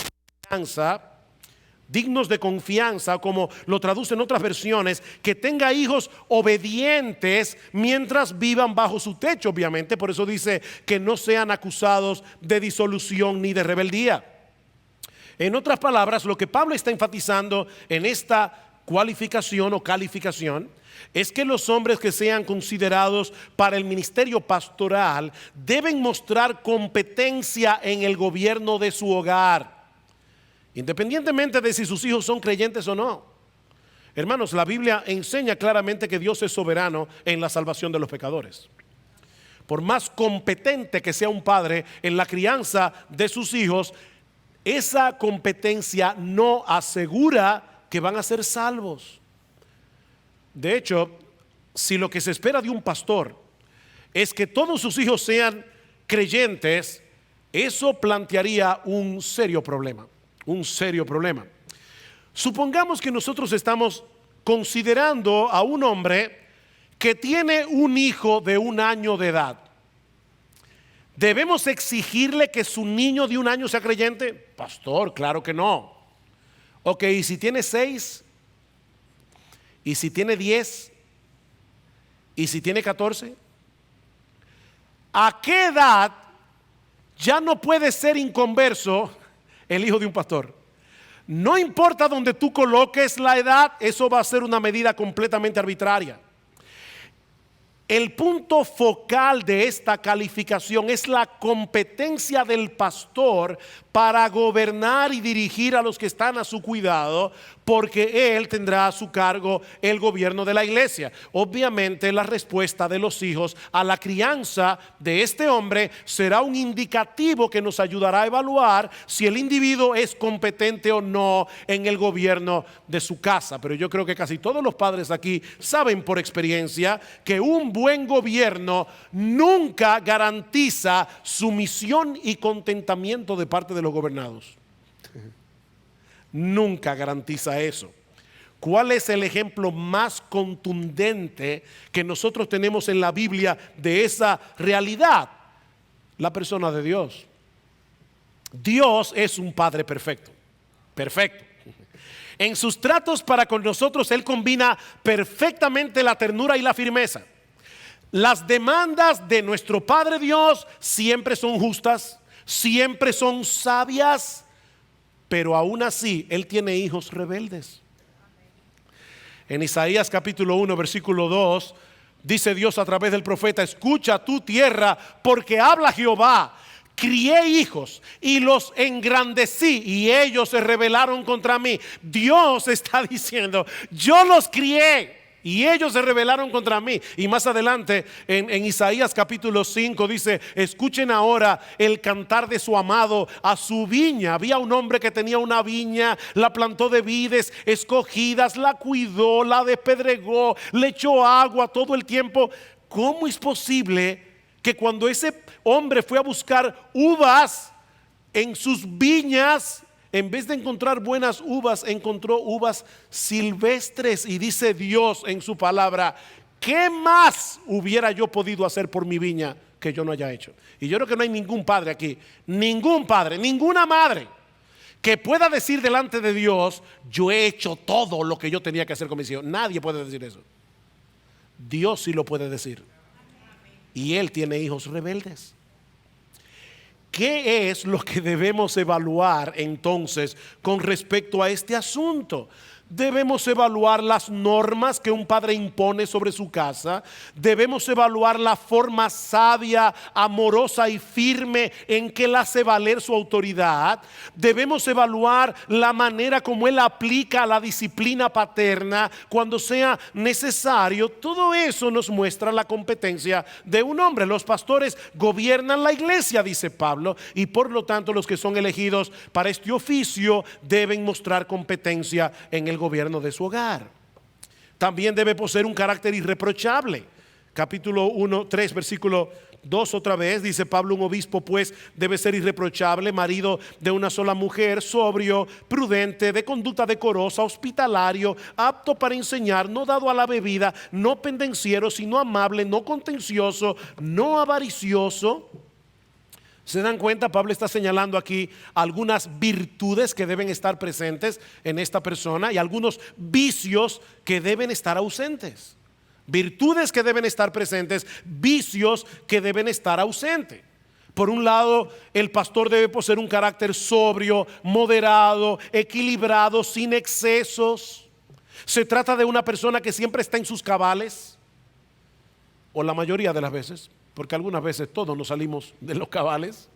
confianza, como lo traducen otras versiones, que tenga hijos obedientes mientras vivan bajo su techo, obviamente. Por eso dice que no sean acusados de disolución ni de rebeldía. En otras palabras, lo que Pablo está enfatizando en esta cualificación o calificación es que los hombres que sean considerados para el ministerio pastoral deben mostrar competencia en el gobierno de su hogar, independientemente de si sus hijos son creyentes o no. Hermanos, la Biblia enseña claramente que Dios es soberano en la salvación de los pecadores. Por más competente que sea un padre en la crianza de sus hijos, esa competencia no asegura que van a ser salvos. De hecho, si lo que se espera de un pastor es que todos sus hijos sean creyentes, eso plantearía un serio problema. Supongamos que nosotros estamos considerando a un hombre que tiene un hijo de 1 año de edad. ¿Debemos exigirle que su niño de 1 año sea creyente? Pastor, claro que no. Ok, ¿y si tiene 6? ¿Y si tiene 10? ¿Y si tiene 14? ¿A qué edad ya no puede ser inconverso el hijo de un pastor? No importa donde tú coloques la edad, eso va a ser una medida completamente arbitraria. El punto focal de esta calificación es la competencia del pastor para gobernar y dirigir a los que están a su cuidado, porque él tendrá a su cargo el gobierno de la iglesia. Obviamente la respuesta de los hijos a la crianza de este hombre será un indicativo que nos ayudará a evaluar si el individuo es competente o no en el gobierno de su casa. Pero yo creo que casi todos los padres aquí saben por experiencia que un buen gobierno nunca garantiza sumisión y contentamiento de parte de los gobernados. Nunca garantiza eso. ¿Cuál es el ejemplo más contundente que nosotros tenemos en la Biblia de esa realidad? La persona de Dios. Dios es un Padre perfecto. Perfecto. En sus tratos para con nosotros, Él combina perfectamente la ternura y la firmeza. Las demandas de nuestro Padre Dios siempre son justas, siempre son sabias, pero aún así Él tiene hijos rebeldes. En Isaías capítulo 1 versículo 2 dice Dios a través del profeta: escucha tu tierra, porque habla Jehová. Crié hijos y los engrandecí y ellos se rebelaron contra mí. Dios está diciendo: yo los crié y ellos se rebelaron contra mí. Y más adelante en Isaías capítulo 5 dice: escuchen ahora el cantar de su amado a su viña. Había un hombre que tenía una viña, la plantó de vides escogidas, la cuidó, la despedregó, le echó agua todo el tiempo. ¿Cómo es posible que cuando ese hombre fue a buscar uvas en sus viñas, en vez de encontrar buenas uvas, encontró uvas silvestres? Y dice Dios en su palabra: ¿qué más hubiera yo podido hacer por mi viña que yo no haya hecho? Y yo creo que no hay ningún padre aquí, ningún padre, ninguna madre que pueda decir delante de Dios: yo he hecho todo lo que yo tenía que hacer con mis hijos. Nadie puede decir eso. Dios sí lo puede decir. Y Él tiene hijos rebeldes. ¿Qué es lo que debemos evaluar entonces con respecto a este asunto? Debemos evaluar las normas que un padre impone sobre su casa. Debemos evaluar la forma sabia, amorosa y firme en que él hace valer su autoridad. Debemos evaluar la manera como él aplica la disciplina paterna cuando sea necesario. Todo eso nos muestra la competencia de un hombre. Los pastores gobiernan la iglesia, dice Pablo, y por lo tanto los que son elegidos para este oficio deben mostrar competencia en el gobierno de su hogar. También debe poseer un carácter irreprochable. Capítulo 1, 3, versículo 2 otra vez dice Pablo: un obispo pues debe ser irreprochable, marido de una sola mujer, sobrio, prudente, de conducta decorosa, hospitalario, apto para enseñar, no dado a la bebida, no pendenciero, sino amable, no contencioso, no avaricioso. ¿Se dan cuenta? Pablo está señalando aquí algunas virtudes que deben estar presentes en esta persona y algunos vicios que deben estar ausentes. Virtudes que deben estar presentes, vicios que deben estar ausentes. Por un lado, el pastor debe poseer un carácter sobrio, moderado, equilibrado, sin excesos. Se trata de una persona que siempre está en sus cabales, o la mayoría de las veces, porque algunas veces todos nos salimos de los cabales.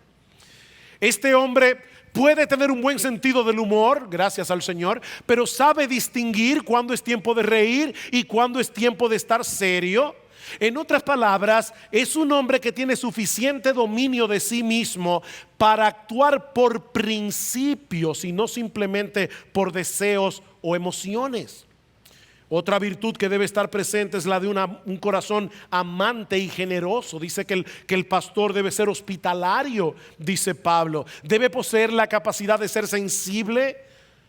Este hombre puede tener un buen sentido del humor, gracias al Señor, pero sabe distinguir cuándo es tiempo de reír y cuándo es tiempo de estar serio. En otras palabras, es un hombre que tiene suficiente dominio de sí mismo para actuar por principios y no simplemente por deseos o emociones. Otra virtud que debe estar presente es la de un corazón amante y generoso. Dice que el pastor debe ser hospitalario, dice Pablo. Debe poseer la capacidad de ser sensible,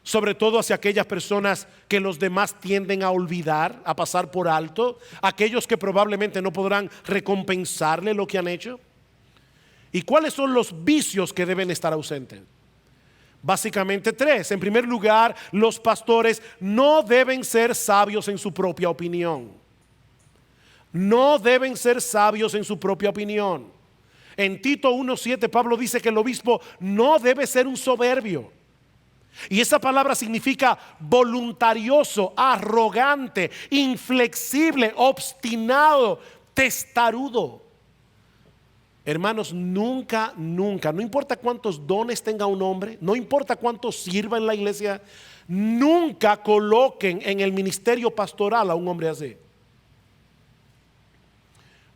sobre todo hacia aquellas personas que los demás tienden a olvidar, a pasar por alto, aquellos que probablemente no podrán recompensarle lo que han hecho. ¿Y cuáles son los vicios que deben estar ausentes? Básicamente tres. En primer lugar, los pastores no deben ser sabios en su propia opinión. No deben ser sabios en su propia opinión. En Tito 1:7 Pablo dice que el obispo no debe ser un soberbio. Y esa palabra significa voluntarioso, arrogante, inflexible, obstinado, testarudo. Hermanos, nunca, no importa cuántos dones tenga un hombre, no importa cuánto sirva en la iglesia, nunca coloquen en el ministerio pastoral a un hombre así.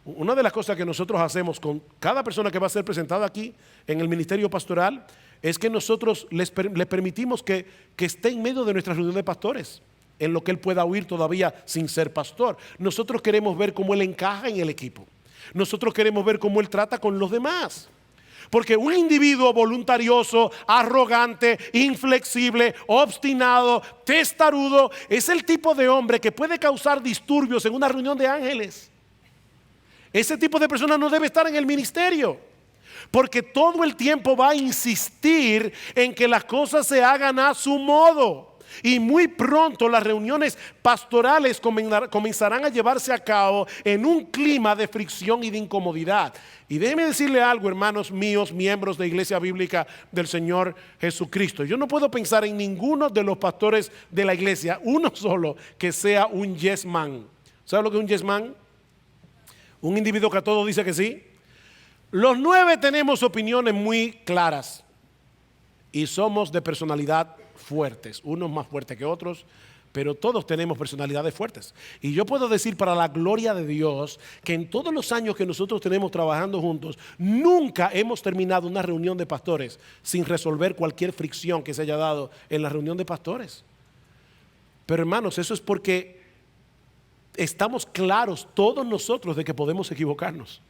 Una de las cosas que nosotros hacemos con cada persona que va a ser presentada aquí en el ministerio pastoral es que nosotros les permitimos que esté en medio de nuestra reunión de pastores, en lo que él pueda oír todavía sin ser pastor. Nosotros queremos ver cómo él encaja en el equipo. Nosotros queremos ver cómo él trata con los demás. Porque un individuo voluntarioso, arrogante, inflexible, obstinado, testarudo, es el tipo de hombre que puede causar disturbios en una reunión de ángeles. Ese tipo de persona no debe estar en el ministerio, porque todo el tiempo va a insistir en que las cosas se hagan a su modo. Y muy pronto las reuniones pastorales comenzarán a llevarse a cabo en un clima de fricción y de incomodidad. Y déjeme decirle algo, hermanos míos, miembros de Iglesia Bíblica del Señor Jesucristo. Yo no puedo pensar en ninguno de los pastores de la iglesia, uno solo, que sea un yes man. ¿Sabe lo que es un yes man? Un individuo que a todo dice que sí. Los 9 tenemos opiniones muy claras y somos de personalidad fuertes, unos más fuertes que otros, pero todos tenemos personalidades fuertes. Y yo puedo decir para la gloria de Dios que en todos los años que nosotros tenemos trabajando juntos, nunca hemos terminado una reunión de pastores sin resolver cualquier fricción que se haya dado en la reunión de pastores. Pero hermanos, eso es porque estamos claros todos nosotros de que podemos equivocarnos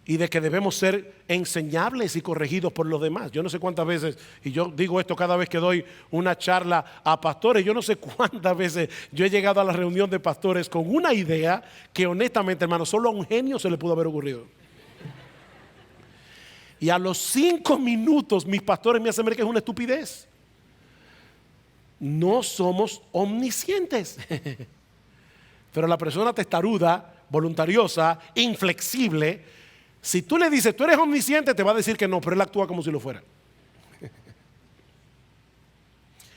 y de que debemos ser enseñables y corregidos por los demás. Yo no sé cuántas veces, y yo digo esto cada vez que doy una charla a pastores, yo no sé cuántas veces yo he llegado a la reunión de pastores con una idea que honestamente, hermano, solo a un genio se le pudo haber ocurrido. Y a los 5 minutos mis pastores me hacen ver que es una estupidez. No somos omniscientes. Pero la persona testaruda, voluntariosa, inflexible, si tú le dices, tú eres omnisciente, te va a decir que no, pero él actúa como si lo fuera.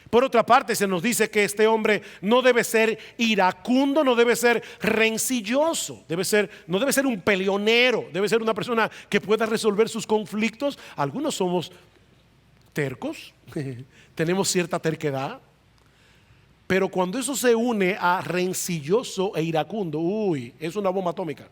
Por otra parte, se nos dice que este hombre no debe ser iracundo, no debe ser rencilloso, no debe ser un peleonero, debe ser una persona que pueda resolver sus conflictos. Algunos somos tercos, tenemos cierta terquedad, pero cuando eso se une a rencilloso e iracundo, es una bomba atómica.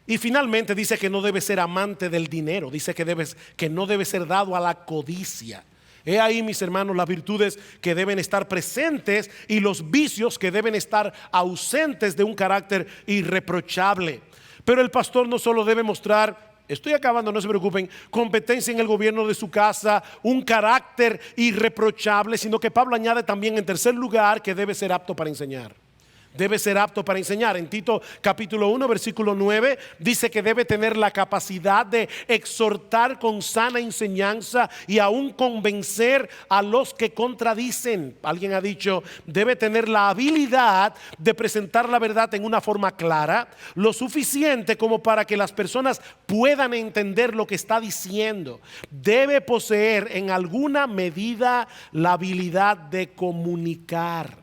Y finalmente dice que no debe ser amante del dinero, dice que no debe ser dado a la codicia. He ahí, mis hermanos, las virtudes que deben estar presentes y los vicios que deben estar ausentes de un carácter irreprochable. Pero el pastor no solo debe mostrar, estoy acabando, no se preocupen, competencia en el gobierno de su casa, un carácter irreprochable, sino que Pablo añade también en tercer lugar que debe ser apto para enseñar. Debe ser apto para enseñar. En Tito capítulo 1 versículo 9 dice que debe tener la capacidad de exhortar con sana enseñanza y aún convencer a los que contradicen. Alguien ha dicho, debe tener la habilidad de presentar la verdad en una forma clara, lo suficiente como para que las personas puedan entender lo que está diciendo. Debe poseer en alguna medida la habilidad de comunicar.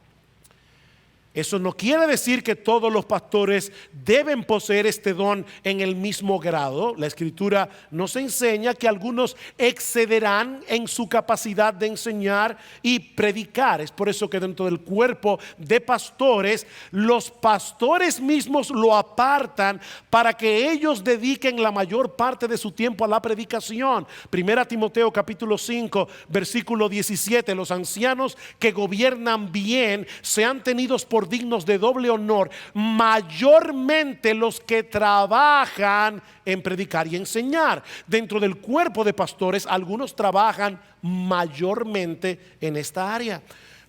Eso no quiere decir que todos los pastores deben poseer este don en el mismo grado. La Escritura nos enseña que algunos excederán en su capacidad de enseñar y predicar. Es por eso que dentro del cuerpo de pastores, los pastores mismos lo apartan para que ellos dediquen la mayor parte de su tiempo a la predicación. Primera Timoteo capítulo 5 versículo 17: los ancianos que gobiernan bien sean tenidos por dignos de doble honor, mayormente los que trabajan en predicar y enseñar. Dentro del cuerpo de pastores, algunos trabajan mayormente en esta área.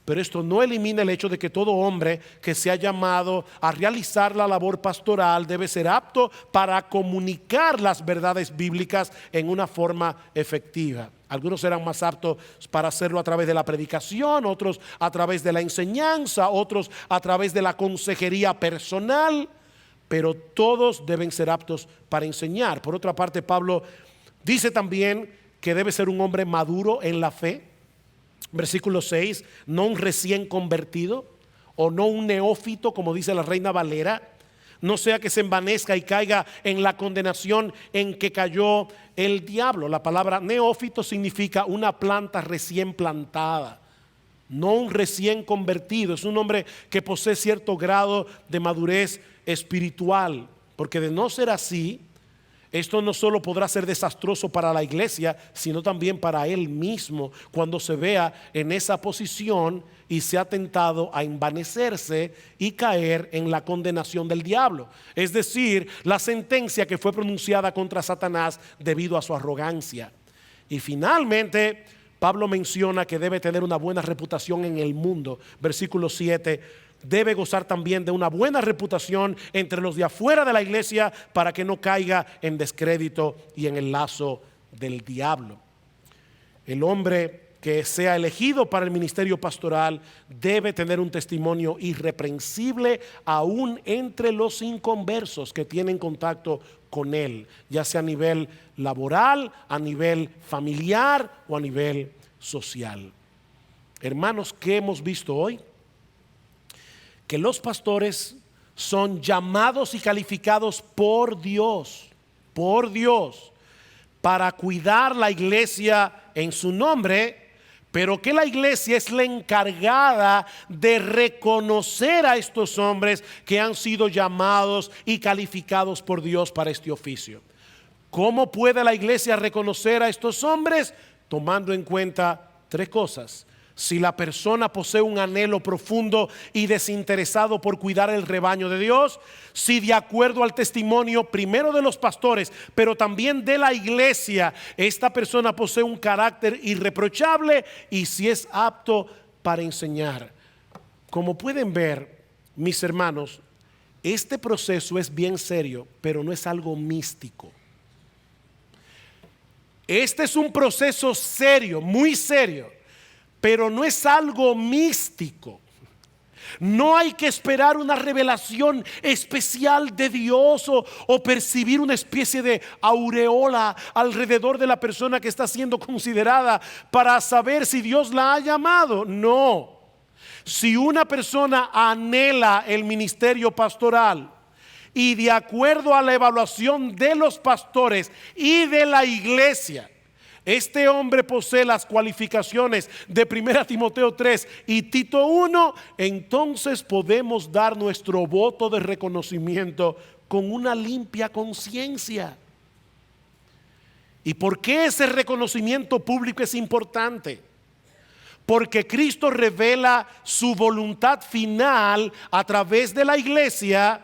Pero esto no elimina el hecho de que todo hombre que se ha llamado a realizar la labor pastoral debe ser apto para comunicar las verdades bíblicas en una forma efectiva. Algunos serán más aptos para hacerlo a través de la predicación, otros a través de la enseñanza, otros a través de la consejería personal, pero todos deben ser aptos para enseñar. Por otra parte, Pablo dice también que debe ser un hombre maduro en la fe. Versículo 6, no un recién convertido o no un neófito, como dice la Reina Valera. No sea que se envanezca y caiga en la condenación en que cayó el diablo. La palabra neófito significa una planta recién plantada, no un recién convertido. Es un hombre que posee cierto grado de madurez espiritual, porque de no ser así, esto no solo podrá ser desastroso para la iglesia, sino también para él mismo cuando se vea en esa posición y sea tentado a envanecerse y caer en la condenación del diablo. Es decir, la sentencia que fue pronunciada contra Satanás debido a su arrogancia. Y finalmente, Pablo menciona que debe tener una buena reputación en el mundo. Versículo 7. Debe gozar también de una buena reputación entre los de afuera de la iglesia para que no caiga en descrédito y en el lazo del diablo. El hombre que sea elegido para el ministerio pastoral debe tener un testimonio irreprensible aún entre los inconversos que tienen contacto con él, ya sea a nivel laboral, a nivel familiar o a nivel social. Hermanos, ¿qué hemos visto hoy? Que los pastores son llamados y calificados por Dios, para cuidar la iglesia en su nombre, pero que la iglesia es la encargada de reconocer a estos hombres que han sido llamados y calificados por Dios para este oficio. ¿Cómo puede la iglesia reconocer a estos hombres? Tomando en cuenta tres cosas. Si la persona posee un anhelo profundo y desinteresado por cuidar el rebaño de Dios, si de acuerdo al testimonio primero de los pastores, pero también de la iglesia, esta persona posee un carácter irreprochable y si es apto para enseñar. Como pueden ver, mis hermanos, este proceso es bien serio, pero no es algo místico. Este es un proceso serio, muy serio, pero no es algo místico. No hay que esperar una revelación especial de Dios o percibir una especie de aureola alrededor de la persona que está siendo considerada para saber si Dios la ha llamado. No. Si una persona anhela el ministerio pastoral y de acuerdo a la evaluación de los pastores y de la iglesia, este hombre posee las cualificaciones de 1 Timoteo 3 y Tito 1, entonces podemos dar nuestro voto de reconocimiento con una limpia conciencia. ¿Y por qué ese reconocimiento público es importante? Porque Cristo revela su voluntad final a través de la iglesia.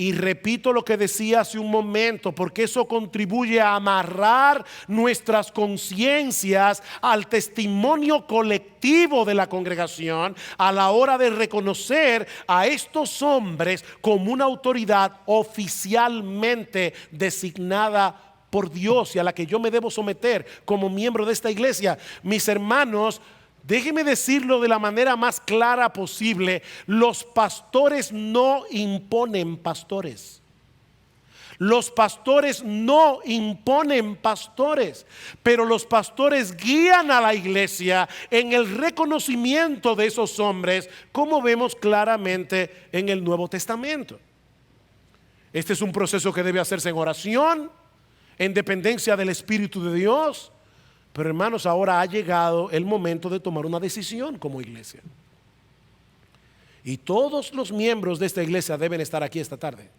Y repito lo que decía hace un momento, porque eso contribuye a amarrar nuestras conciencias al testimonio colectivo de la congregación a la hora de reconocer a estos hombres como una autoridad oficialmente designada por Dios y a la que yo me debo someter como miembro de esta iglesia. Mis hermanos, déjeme decirlo de la manera más clara posible: los pastores no imponen pastores. Los pastores no imponen pastores, pero los pastores guían a la iglesia en el reconocimiento de esos hombres, como vemos claramente en el Nuevo Testamento. Este es un proceso que debe hacerse en oración, en dependencia del Espíritu de Dios. Pero hermanos, ahora ha llegado el momento de tomar una decisión como iglesia. Y todos los miembros de esta iglesia deben estar aquí esta tarde.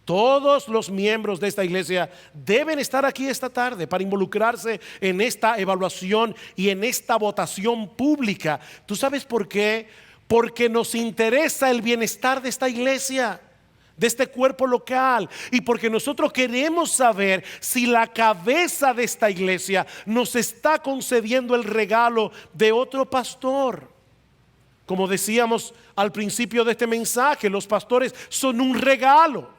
Todos los miembros de esta iglesia deben estar aquí esta tarde para involucrarse en esta evaluación y en esta votación pública. ¿Tú sabes por qué? Porque nos interesa el bienestar de esta iglesia, de este cuerpo local, y porque nosotros queremos saber si la cabeza de esta iglesia nos está concediendo el regalo de otro pastor. Como decíamos al principio de este mensaje, los pastores son un regalo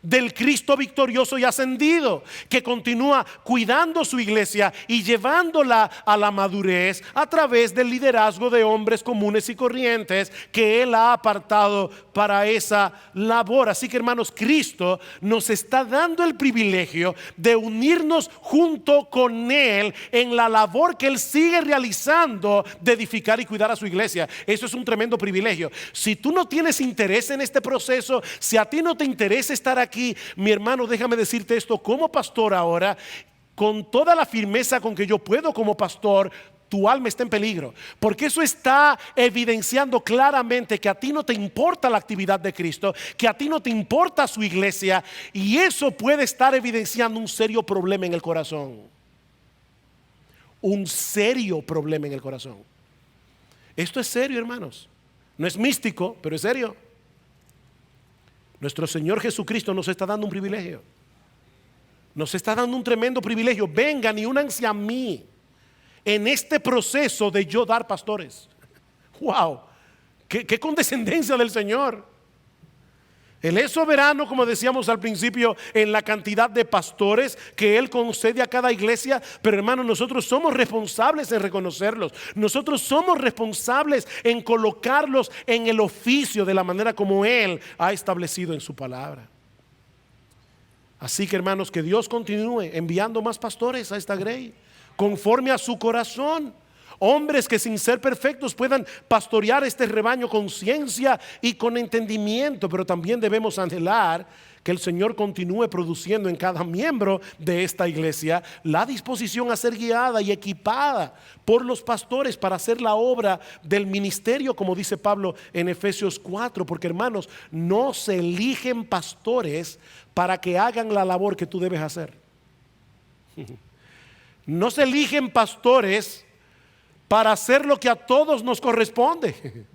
del Cristo victorioso y ascendido, que continúa cuidando su iglesia y llevándola a la madurez a través del liderazgo de hombres comunes y corrientes que Él ha apartado para esa labor. Así que hermanos, Cristo nos está dando el privilegio de unirnos junto con Él en la labor que Él sigue realizando de edificar y cuidar a su iglesia. Eso es un tremendo privilegio. Si tú no tienes interés en este proceso, si a ti no te interesa estar aquí, mi hermano, déjame decirte esto como pastor ahora, con toda la firmeza con que yo puedo como pastor: tu alma está en peligro, porque eso está evidenciando claramente que a ti no te importa la actividad de Cristo, que a ti no te importa su iglesia, y eso puede estar evidenciando un serio problema en el corazón. Un serio problema en el corazón. Esto es serio, hermanos. No es místico, pero es serio. Nuestro Señor Jesucristo nos está dando un privilegio. Nos está dando un tremendo privilegio. Vengan y únanse a mí en este proceso de yo dar pastores. Wow, qué condescendencia del Señor. Él es soberano, como decíamos al principio, en la cantidad de pastores que Él concede a cada iglesia. Pero hermanos, nosotros somos responsables en reconocerlos. Nosotros somos responsables en colocarlos en el oficio de la manera como Él ha establecido en su palabra. Así que hermanos, que Dios continúe enviando más pastores a esta grey, conforme a su corazón. Hombres que sin ser perfectos puedan pastorear este rebaño con ciencia y con entendimiento. Pero también debemos anhelar que el Señor continúe produciendo en cada miembro de esta iglesia la disposición a ser guiada y equipada por los pastores para hacer la obra del ministerio, como dice Pablo en Efesios 4. Porque hermanos, no se eligen pastores para que hagan la labor que tú debes hacer. No se eligen pastores para hacer lo que a todos nos corresponde.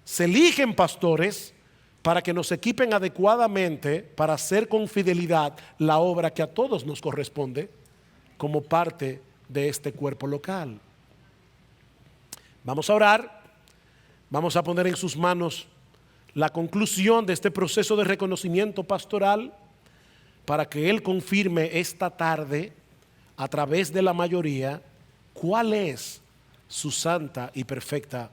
Se eligen pastores para que nos equipen adecuadamente para hacer con fidelidad la obra que a todos nos corresponde como parte de este cuerpo local. Vamos a orar, vamos a poner en sus manos la conclusión de este proceso de reconocimiento pastoral para que Él confirme esta tarde a través de la mayoría cuál es su santa y perfecta